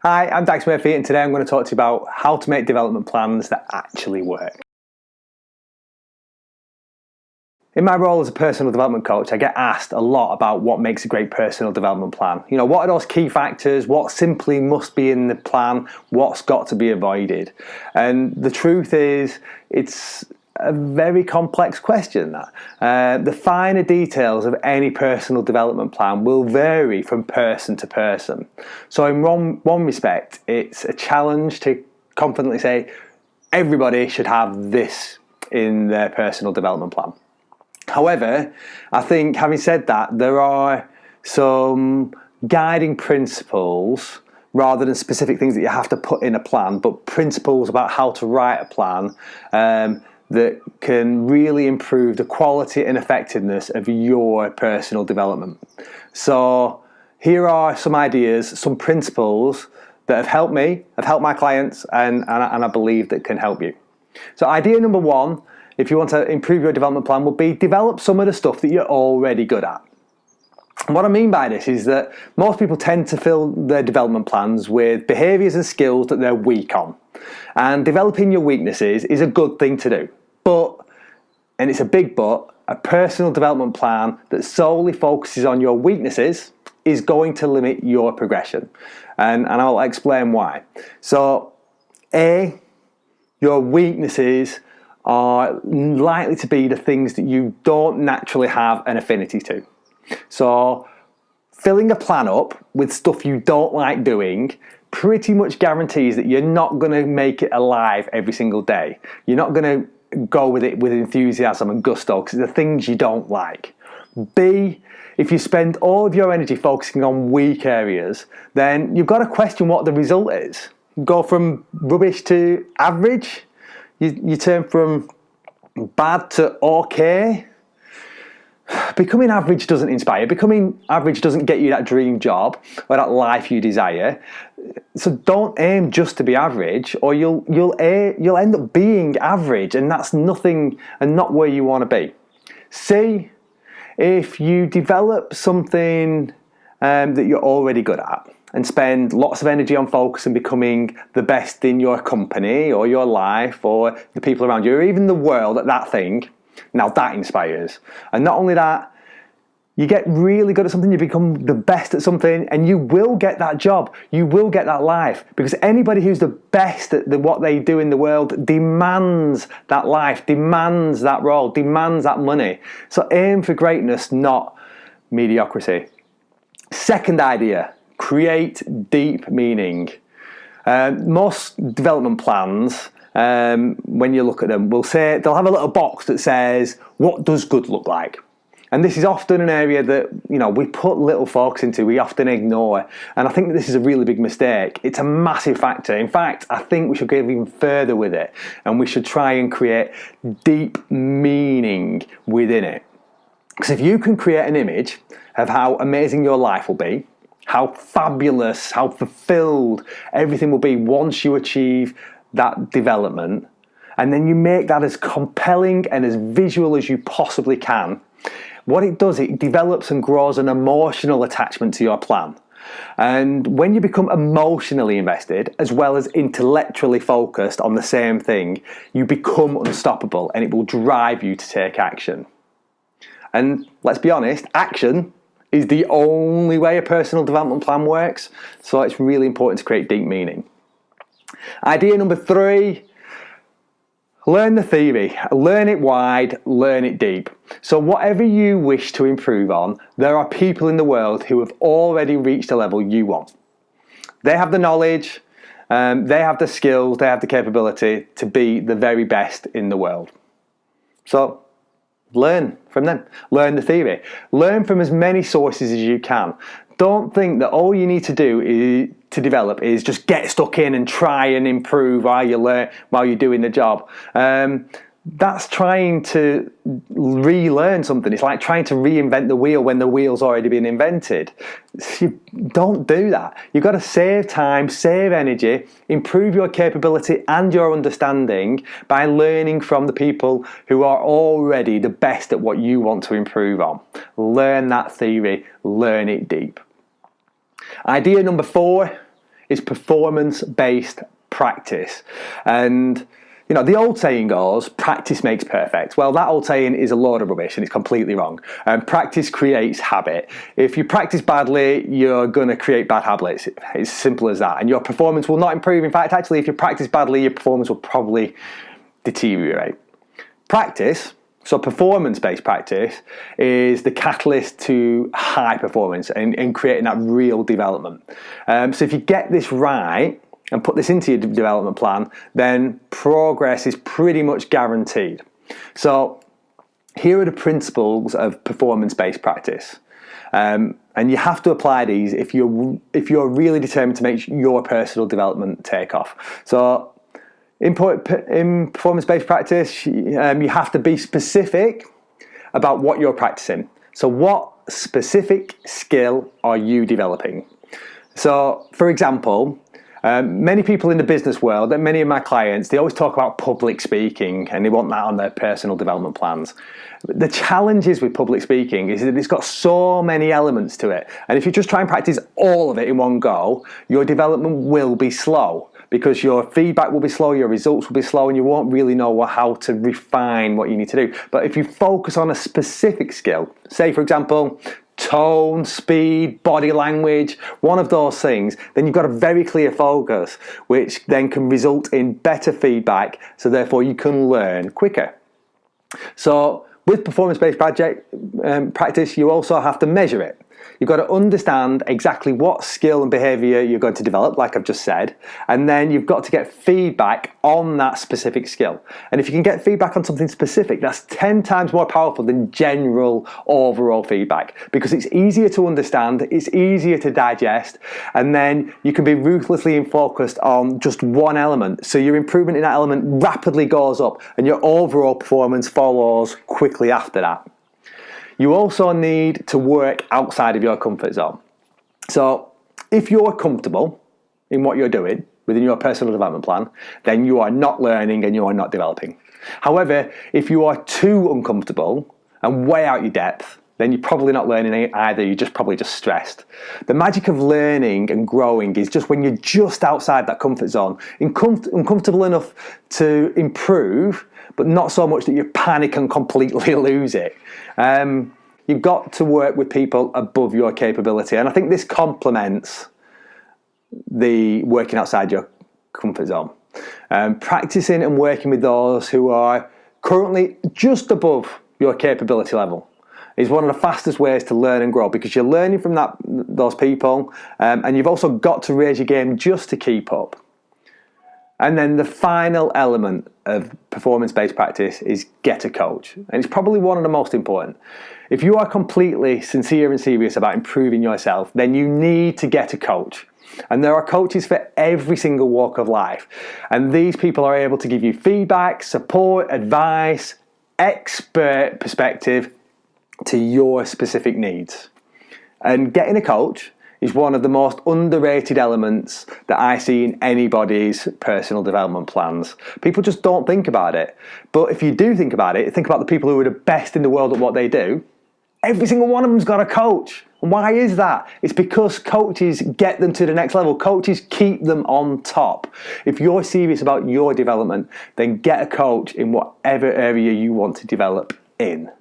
Hi, I'm Dax Murphy, and today I'm going to talk to you about how to make development plans that actually work. In my role as a personal development coach, I get asked a lot about what makes a great personal development plan. You know, what are those key factors? What simply must be in the plan? What's got to be avoided? And the truth is, it's a very complex question. The finer details of any personal development plan will vary from person to person. So in one respect, it's a challenge to confidently say everybody should have this in their personal development plan. However, I think having said that, there are some guiding principles rather than specific things that you have to put in a plan, but principles about how to write a plan that can really improve the quality and effectiveness of your personal development. So here are some ideas, some principles that have helped me, have helped my clients, and I believe that can help you. So idea number one, if you want to improve your development plan, would be develop some of the stuff that you're already good at. And what I mean by this is that most people tend to fill their development plans with behaviours and skills that they're weak on. And developing your weaknesses is a good thing to do. But, and it's a big but, a personal development plan that solely focuses on your weaknesses is going to limit your progression. And I'll explain why. So, A, your weaknesses are likely to be the things that you don't naturally have an affinity to. So filling a plan up with stuff you don't like doing pretty much guarantees that you're not going to make it alive every single day. You're not going to go with it with enthusiasm and gusto because it's the things you don't like. B, if you spend all of your energy focusing on weak areas, then you've got to question what the result is. Go from rubbish to average. You turn from bad to okay. Becoming average doesn't inspire. Becoming average doesn't get you that dream job or that life you desire. So don't aim just to be average, or you'll end up being average, and that's nothing and not where you want to be. C, if you develop something that you're already good at, and spend lots of energy on focus and becoming the best in your company or your life or the people around you or even the world at that thing, now that inspires. And not only that, you get really good at something, you become the best at something, and you will get that job, you will get that life, because anybody who's the best at what they do in the world demands that life, demands that role, demands that money. So aim for greatness, not mediocrity. Second idea, create deep meaning. Most development plans, when you look at them, will say they'll have a little box that says, what does good look like? And this is often an area that, you know, we put little focus into, we often ignore. And I think that this is a really big mistake. It's a massive factor. In fact, I think we should go even further with it, and we should try and create deep meaning within it. Because if you can create an image of how amazing your life will be, how fabulous, how fulfilled everything will be once you achieve that development, and then you make that as compelling and as visual as you possibly can, what it does, it develops and grows an emotional attachment to your plan. And when you become emotionally invested as well as intellectually focused on the same thing, you become unstoppable, and it will drive you to take action. And let's be honest, action is the only way a personal development plan works. So it's really important to create deep meaning. Idea number three, learn the theory. Learn it wide, learn it deep. So whatever you wish to improve on, there are people in the world who have already reached a level you want. They have the knowledge, they have the skills, they have the capability to be the very best in the world. So learn from them. Learn the theory. Learn from as many sources as you can. Don't think that all you need to do to develop is just get stuck in and try and improve while you're doing the job. That's trying to relearn something. It's like trying to reinvent the wheel when the wheel's already been invented. You don't do that. You've got to save time, save energy, improve your capability and your understanding by learning from the people who are already the best at what you want to improve on. Learn that theory, learn it deep. Idea number 4 is performance-based practice. And the old saying goes, practice makes perfect. Well, that old saying is a load of rubbish and it's completely wrong. Practice creates habit. If you practice badly, you're going to create bad habits. It's as simple as that. And your performance will not improve. In fact, actually, if you practice badly, your performance will probably deteriorate. Practice, so performance-based practice, is the catalyst to high performance and creating that real development. So if you get this right, and put this into your development plan, then progress is pretty much guaranteed. So here are the principles of performance-based practice. And you have to apply these if you're really determined to make your personal development take off. So in performance-based practice, you have to be specific about what you're practicing. So what specific skill are you developing? So for example, many people in the business world, and many of my clients, they always talk about public speaking and they want that on their personal development plans. The challenges with public speaking is that it's got so many elements to it. And if you just try and practice all of it in one go, your development will be slow because your feedback will be slow, your results will be slow, and you won't really know how to refine what you need to do. But if you focus on a specific skill, say for example, tone, speed, body language, one of those things, then you've got a very clear focus, which then can result in better feedback, so therefore you can learn quicker. So with performance-based practice, you also have to measure it. You've got to understand exactly what skill and behaviour you're going to develop, like I've just said, and then you've got to get feedback on that specific skill. And if you can get feedback on something specific, that's 10 times more powerful than general overall feedback, because it's easier to understand, it's easier to digest, and then you can be ruthlessly focused on just one element. So your improvement in that element rapidly goes up, and your overall performance follows quickly after that. You also need to work outside of your comfort zone. So if you're comfortable in what you're doing within your personal development plan, then you are not learning and you are not developing. However, if you are too uncomfortable and way out your depth, then you're probably not learning either, you're probably just stressed. The magic of learning and growing is just when you're just outside that comfort zone, uncomfortable enough to improve, but not so much that you panic and completely lose it. You've got to work with people above your capability. And I think this complements the working outside your comfort zone. Practicing and working with those who are currently just above your capability level is one of the fastest ways to learn and grow, because you're learning from those people, and you've also got to raise your game just to keep up. And then the final element of performance-based practice is get a coach. And it's probably one of the most important. If you are completely sincere and serious about improving yourself, then you need to get a coach. And there are coaches for every single walk of life. And these people are able to give you feedback, support, advice, expert perspective to your specific needs. And getting a coach is one of the most underrated elements that I see in anybody's personal development plans. People just don't think about it. But if you do think about it, think about the people who are the best in the world at what they do. Every single one of them's got a coach. And why is that? It's because coaches get them to the next level. Coaches keep them on top. If you're serious about your development, then get a coach in whatever area you want to develop in.